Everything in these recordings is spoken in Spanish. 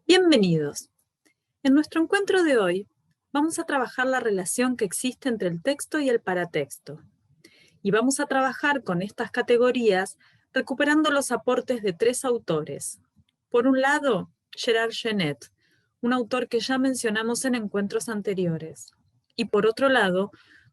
Bienvenidos. En nuestro encuentro de hoy vamos a trabajar la relación que existe entre el texto y el paratexto. Y vamos a trabajar con estas categorías recuperando los aportes de tres autores. Por un lado, Gerard Genet, un autor que ya mencionamos en encuentros anteriores. Y por otro lado,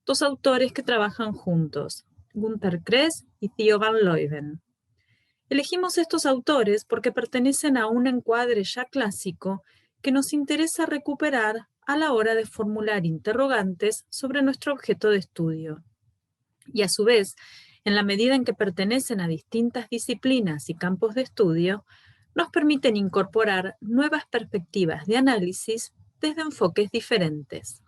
dos autores que trabajan juntos, Günter Kress y Theo van Leeuwen. Elegimos estos autores porque pertenecen a un encuadre ya clásico que nos interesa recuperar a la hora de formular interrogantes sobre nuestro objeto de estudio. Y a su vez, en la medida en que pertenecen a distintas disciplinas y campos de estudio, nos permiten incorporar nuevas perspectivas de análisis desde enfoques diferentes.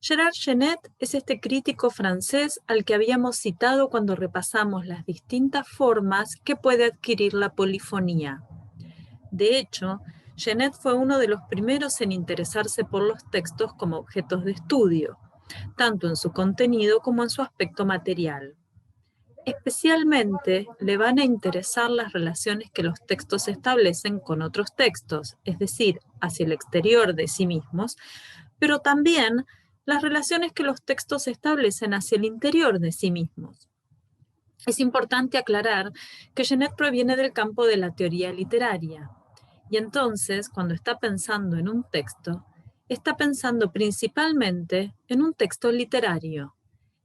Gerard Genet es este crítico francés al que habíamos citado cuando repasamos las distintas formas que puede adquirir la polifonía. De hecho, Genet fue uno de los primeros en interesarse por los textos como objetos de estudio, tanto en su contenido como en su aspecto material. Especialmente le van a interesar las relaciones que los textos establecen con otros textos, es decir, hacia el exterior de sí mismos, pero también las relaciones que los textos establecen hacia el interior de sí mismos. Es importante aclarar que Genet proviene del campo de la teoría literaria, y entonces, cuando está pensando en un texto, está pensando principalmente en un texto literario,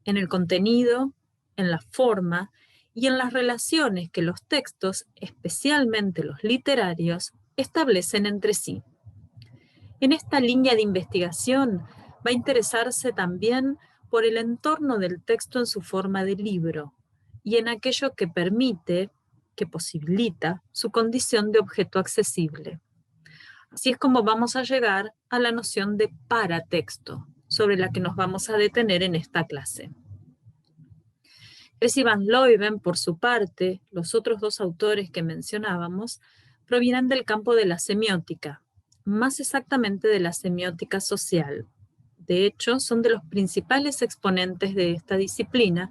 en el contenido, en la forma y en las relaciones que los textos, especialmente los literarios, establecen entre sí. En esta línea de investigación va a interesarse también por el entorno del texto en su forma de libro y en aquello que permite, que posibilita su condición de objeto accesible. Así es como vamos a llegar a la noción de paratexto, sobre la que nos vamos a detener en esta clase. Kress y van Leeuwen, por su parte, los otros dos autores que mencionábamos, provienen del campo de la semiótica, más exactamente de la semiótica social. De hecho, son de los principales exponentes de esta disciplina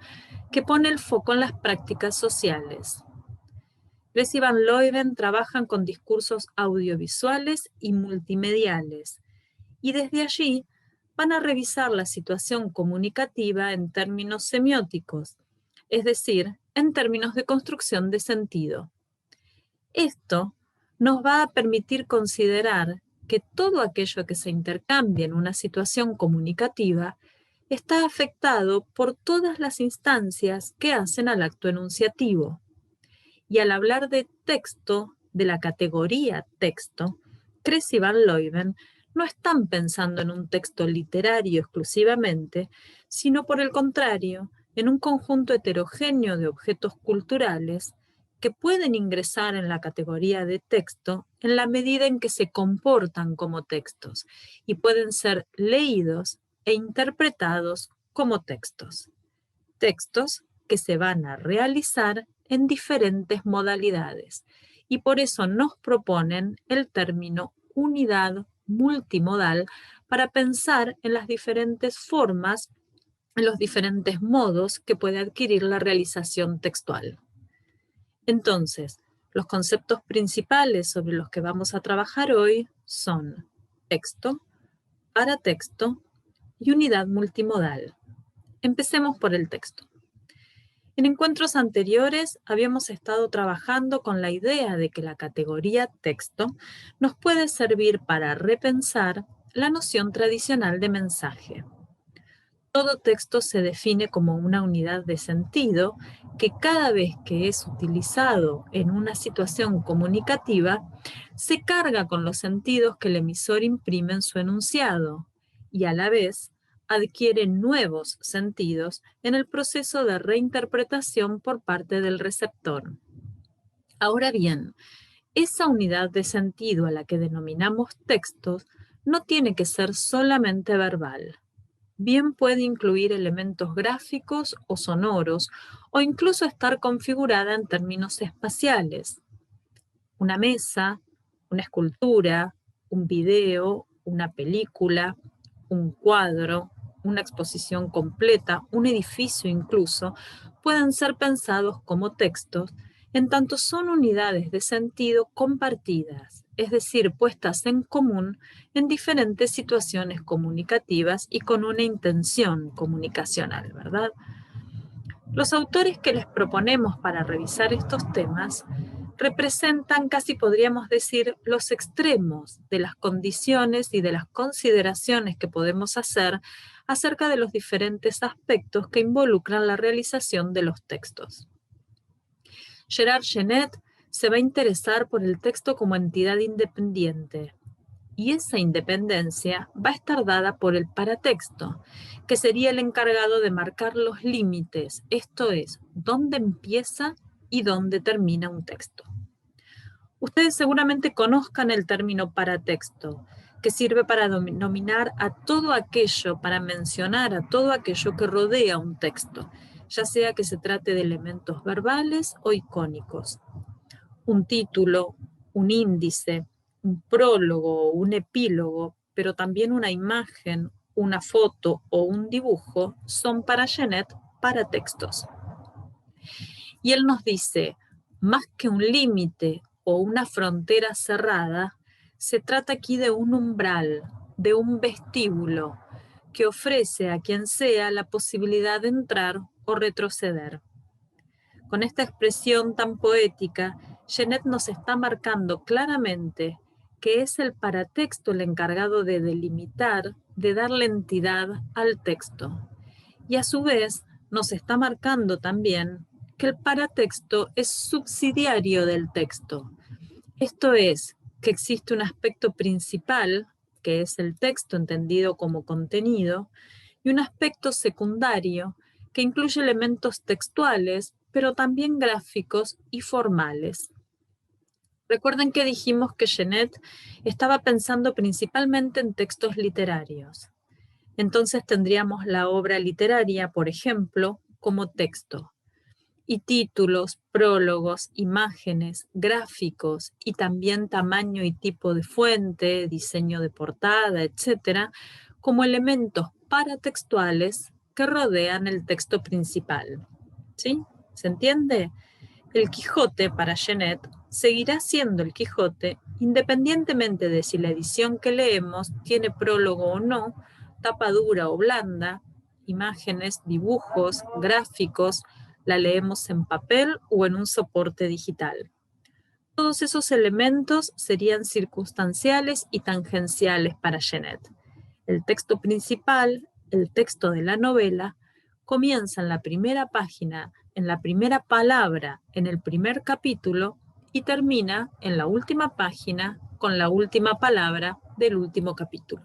que pone el foco en las prácticas sociales. Kress y van Leeuwen trabajan con discursos audiovisuales y multimediales, y desde allí van a revisar la situación comunicativa en términos semióticos, es decir, en términos de construcción de sentido. Esto nos va a permitir considerar que todo aquello que se intercambia en una situación comunicativa está afectado por todas las instancias que hacen al acto enunciativo. Y al hablar de texto, de la categoría texto, Kress y van Leeuwen no están pensando en un texto literario exclusivamente, sino por el contrario, en un conjunto heterogéneo de objetos culturales que pueden ingresar en la categoría de texto en la medida en que se comportan como textos y pueden ser leídos e interpretados como textos. Textos que se van a realizar en diferentes modalidades y por eso nos proponen el término unidad multimodal para pensar en las diferentes formas, en los diferentes modos que puede adquirir la realización textual. Entonces, los conceptos principales sobre los que vamos a trabajar hoy son texto, paratexto y unidad multimodal. Empecemos por el texto. En encuentros anteriores habíamos estado trabajando con la idea de que la categoría texto nos puede servir para repensar la noción tradicional de mensaje. Todo texto se define como una unidad de sentido que cada vez que es utilizado en una situación comunicativa, se carga con los sentidos que el emisor imprime en su enunciado y a la vez adquiere nuevos sentidos en el proceso de reinterpretación por parte del receptor. Ahora bien, esa unidad de sentido a la que denominamos textos no tiene que ser solamente verbal. Bien puede incluir elementos gráficos o sonoros, o incluso estar configurada en términos espaciales. Una mesa, una escultura, un video, una película, un cuadro, una exposición completa, un edificio incluso, pueden ser pensados como textos, en tanto son unidades de sentido compartidas es decir, puestas en común en diferentes situaciones comunicativas y con una intención comunicacional, ¿verdad? Los autores que les proponemos para revisar estos temas representan, casi podríamos decir, los extremos de las condiciones y de las consideraciones que podemos hacer acerca de los diferentes aspectos que involucran la realización de los textos. Gerard Genet se va a interesar por el texto como entidad independiente, y esa independencia va a estar dada por el paratexto, que sería el encargado de marcar los límites, esto es, dónde empieza y dónde termina un texto. Ustedes seguramente conozcan el término paratexto, que sirve para denominar a todo aquello, para mencionar a todo aquello que rodea un texto, ya sea que se trate de elementos verbales o icónicos. Un título, un índice, un prólogo, un epílogo, pero también una imagen, una foto o un dibujo son para Genet paratextos. Y él nos dice, más que un límite o una frontera cerrada, se trata aquí de un umbral, de un vestíbulo, que ofrece a quien sea la posibilidad de entrar o retroceder. Con esta expresión tan poética, Genet nos está marcando claramente que es el paratexto el encargado de delimitar, de darle entidad al texto. Y a su vez nos está marcando también que el paratexto es subsidiario del texto. Esto es, que existe un aspecto principal, que es el texto entendido como contenido, y un aspecto secundario, que incluye elementos textuales, pero también gráficos y formales. Recuerden que dijimos que Genet estaba pensando principalmente en textos literarios. Entonces tendríamos la obra literaria, por ejemplo, como texto, y títulos, prólogos, imágenes, gráficos y también tamaño y tipo de fuente, diseño de portada, etcétera, como elementos paratextuales que rodean el texto principal. ¿Sí? ¿Se entiende? El Quijote para Genet seguirá siendo el Quijote independientemente de si la edición que leemos tiene prólogo o no, tapa dura o blanda, imágenes, dibujos, gráficos, la leemos en papel o en un soporte digital. Todos esos elementos serían circunstanciales y tangenciales para Genet. El texto principal, el texto de la novela, comienza en la primera página, en la primera palabra, en el primer capítulo y termina en la última página con la última palabra del último capítulo.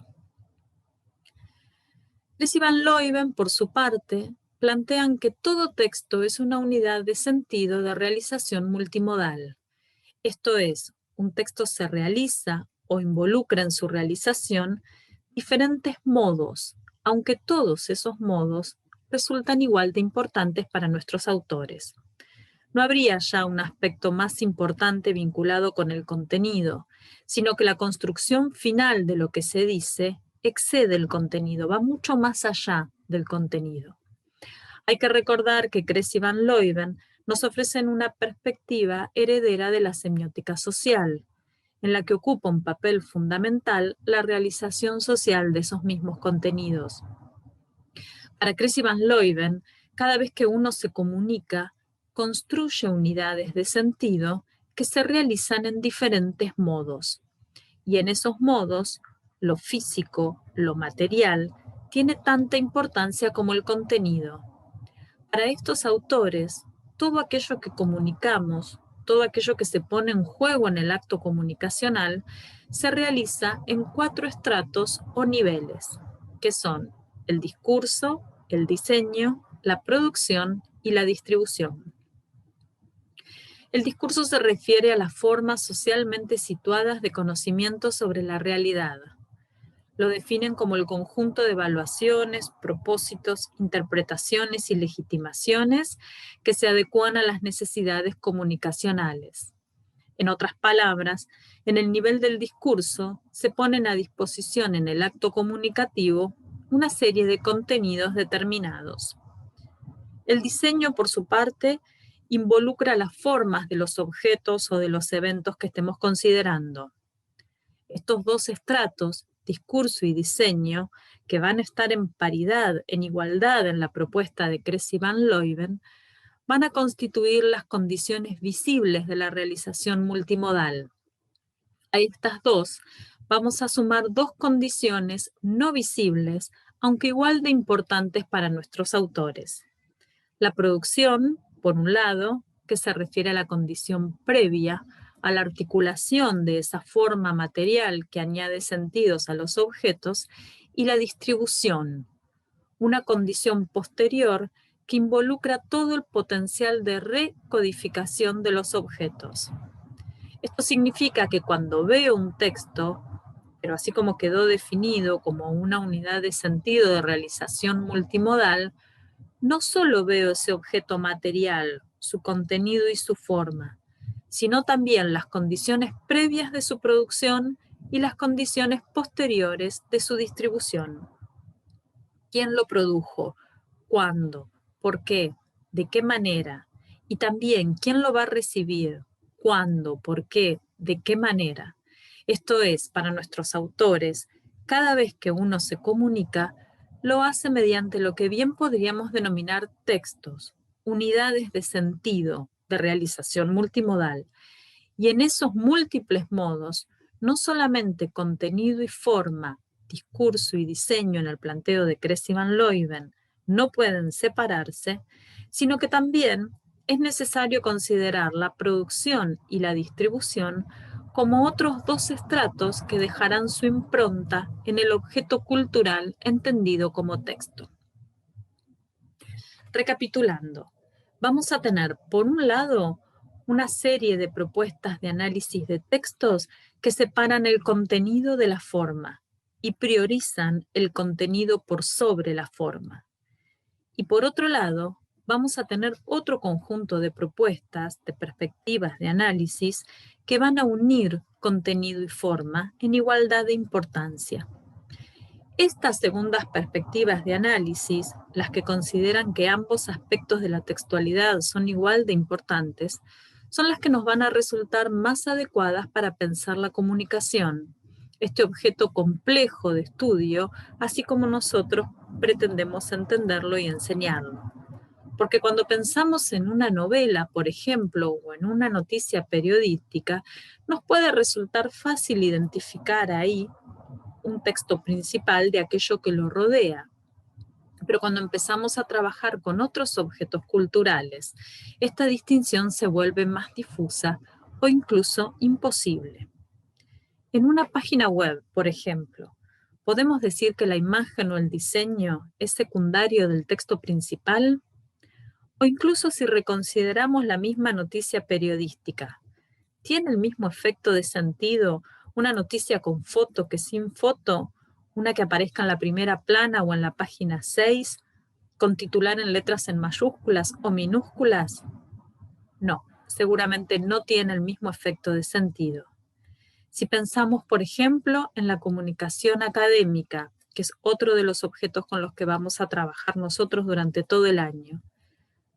Kress y Van Leuven, por su parte, plantean que todo texto es una unidad de sentido de realización multimodal. Esto es, un texto se realiza o involucra en su realización diferentes modos, aunque todos esos modos resultan igual de importantes para nuestros autores. No habría ya un aspecto más importante vinculado con el contenido, sino que la construcción final de lo que se dice excede el contenido, va mucho más allá del contenido. Hay que recordar que Kress y Van Leuven nos ofrecen una perspectiva heredera de la semiótica social, en la que ocupa un papel fundamental la realización social de esos mismos contenidos. Para Kress y Van Leuven, cada vez que uno se comunica, construye unidades de sentido que se realizan en diferentes modos. Y en esos modos, lo físico, lo material, tiene tanta importancia como el contenido. Para estos autores, todo aquello que comunicamos, todo aquello que se pone en juego en el acto comunicacional, se realiza en 4 estratos o niveles, que son el discurso, el diseño, la producción y la distribución. El discurso se refiere a las formas socialmente situadas de conocimiento sobre la realidad. Lo definen como el conjunto de evaluaciones, propósitos, interpretaciones y legitimaciones que se adecúan a las necesidades comunicacionales. En otras palabras, en el nivel del discurso se ponen a disposición en el acto comunicativo una serie de contenidos determinados. El diseño, por su parte, involucra las formas de los objetos o de los eventos que estemos considerando. Estos dos estratos, discurso y diseño, que van a estar en paridad, en igualdad en la propuesta de Kress y Van Leuven, van a constituir las condiciones visibles de la realización multimodal. A estas dos vamos a sumar dos condiciones no visibles, aunque igual de importantes para nuestros autores. La producción, por un lado, que se refiere a la condición previa, a la articulación de esa forma material que añade sentidos a los objetos, y la distribución, una condición posterior que involucra todo el potencial de recodificación de los objetos. Esto significa que cuando veo un texto, pero así como quedó definido como una unidad de sentido de realización multimodal, no solo veo ese objeto material, su contenido y su forma, sino también las condiciones previas de su producción y las condiciones posteriores de su distribución. ¿Quién lo produjo? ¿Cuándo? ¿Por qué? ¿De qué manera? Y también, ¿quién lo va a recibir? ¿Cuándo? ¿Por qué? ¿De qué manera? Esto es, para nuestros autores, cada vez que uno se comunica, lo hace mediante lo que bien podríamos denominar textos, unidades de sentido, de realización multimodal. Y en esos múltiples modos, no solamente contenido y forma, discurso y diseño en el planteo de Kress y Van Leuven no pueden separarse, sino que también es necesario considerar la producción y la distribución como otros dos estratos que dejarán su impronta en el objeto cultural entendido como texto. Recapitulando, vamos a tener, por un lado, una serie de propuestas de análisis de textos que separan el contenido de la forma y priorizan el contenido por sobre la forma. Y por otro lado, vamos a tener otro conjunto de propuestas, de perspectivas de análisis que van a unir contenido y forma en igualdad de importancia. Estas segundas perspectivas de análisis, las que consideran que ambos aspectos de la textualidad son igual de importantes, son las que nos van a resultar más adecuadas para pensar la comunicación, este objeto complejo de estudio, así como nosotros pretendemos entenderlo y enseñarlo. Porque cuando pensamos en una novela, por ejemplo, o en una noticia periodística, nos puede resultar fácil identificar ahí un texto principal de aquello que lo rodea. Pero cuando empezamos a trabajar con otros objetos culturales, esta distinción se vuelve más difusa o incluso imposible. En una página web, por ejemplo, ¿podemos decir que la imagen o el diseño es secundario del texto principal? O incluso si reconsideramos la misma noticia periodística, ¿tiene el mismo efecto de sentido una noticia con foto que sin foto? Una que aparezca en la primera plana o en la página 6, con titular en letras en mayúsculas o minúsculas. No, seguramente no tiene el mismo efecto de sentido. Si pensamos, por ejemplo, en la comunicación académica, que es otro de los objetos con los que vamos a trabajar nosotros durante todo el año,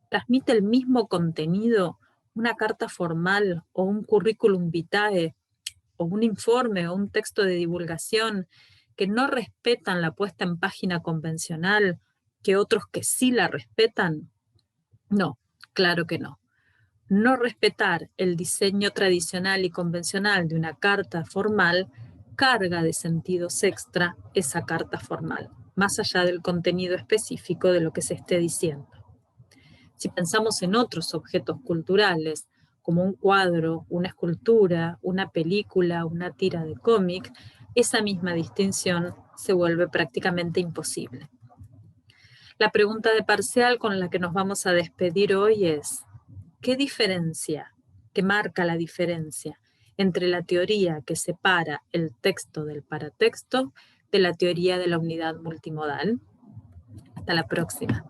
¿transmite el mismo contenido una carta formal o un currículum vitae o un informe o un texto de divulgación que no respetan la puesta en página convencional que otros que sí la respetan? No, claro que no. No respetar el diseño tradicional y convencional de una carta formal carga de sentidos extra esa carta formal, más allá del contenido específico de lo que se esté diciendo. Si pensamos en otros objetos culturales, como un cuadro, una escultura, una película, una tira de cómic, esa misma distinción se vuelve prácticamente imposible. La pregunta de parcial con la que nos vamos a despedir hoy es: ¿qué diferencia, qué marca la diferencia entre la teoría que separa el texto del paratexto de la teoría de la unidad multimodal? Hasta la próxima.